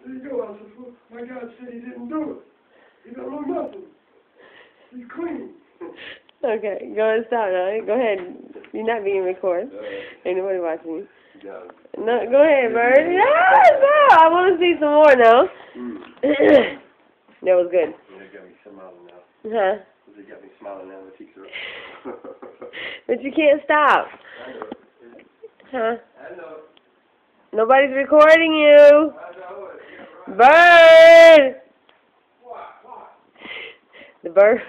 There you go. I said, well, my God said he didn't do it. He don't know nothing. He's clean. Okay, go ahead and stop now. Go ahead. You're not being recorded. Ain't nobody watching you. No, go ahead, Bird. No, I want to see some more now. That was good. Yeah, got me smiling now. Huh? They got me smiling now. The teeth are But you can't stop. I know it. Huh? I know it. Nobody's recording you. I know it. Yeah, right. Bird! What? The bird.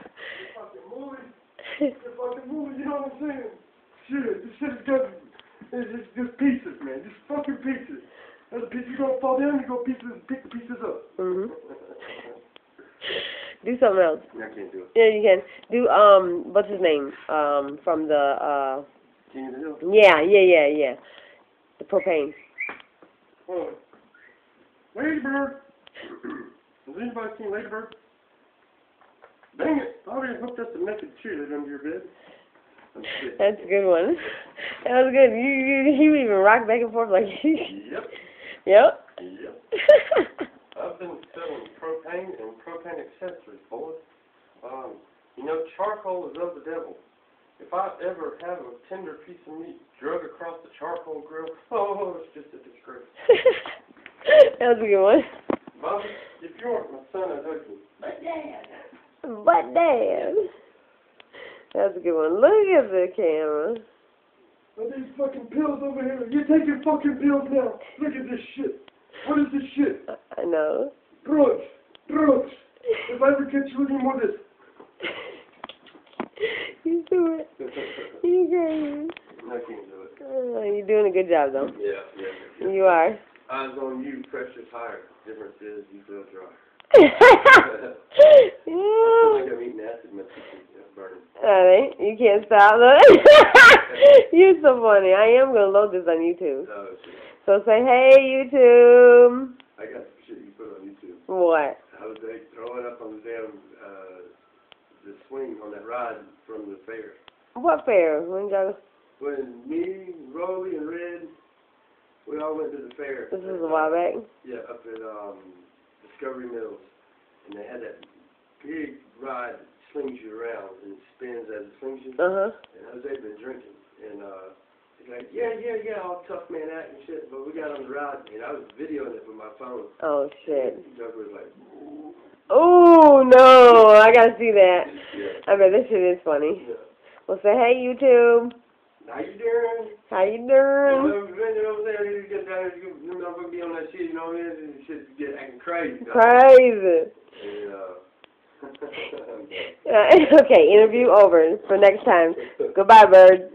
The fucking movie, you know what I'm saying? Shit, this shit is good. It's just pieces, man. Just fucking pieces. That's a piece, you gonna fall down, you go pick the pieces up. Do something else. I can't do it. Yeah, you can. Do, what's his name? From the, King of the Hill? Yeah. The propane. Oh. Ladybird! Has anybody seen Ladybird? Dang it! I already hooked up the naked cheerleader under your bed. That's a good one. That was good. You even rock back and forth like Yep. Yep. I've been selling propane and propane accessories, boys. You know, charcoal is of the devil. If I ever have a tender piece of meat drug across the charcoal grill, oh, it's just a disgrace. That was a good one. Bobby, if you weren't my son, I'd hug you. But Dad. That's a good one. Look at the camera. What are these fucking pills over here? You're taking fucking pills now. Look at this shit. What is this shit? I know. Drugs. If I ever catch you any more of this. You do it. You crazy. I can't do it. You're doing a good job, though. Yeah. You are. Eyes on you, precious higher. Difference is you feel dry. Yeah. Like I'm eating acid, my teeth are burning. You can't stop. You're so funny. I am going to load this on YouTube. Oh, shit. So say, hey, YouTube. I got some shit you can put on YouTube. What? I was throwing up on the damn, the swing on that ride from the fair. What fair? When y'all? When me, Rolly, and Red, we all went to the fair. This is a while back. Yeah, up at Discovery Mills. And they had that big ride that slings you around and it spins as it slings you. And Jose's been drinking. And he's like, yeah, all tough man act and shit. But we got on the ride and I was videoing it with my phone. Oh, shit. And Doug was like, oh, no. I got to see that. yeah. I bet this shit is funny. Yeah. Well, say, hey, YouTube. How you doing? How you doing? Over there, you get down there, you motherfucker be on that shit, you know what I mean? And shit get acting crazy. Crazy. And, Okay, interview over for next time. Goodbye, Bird.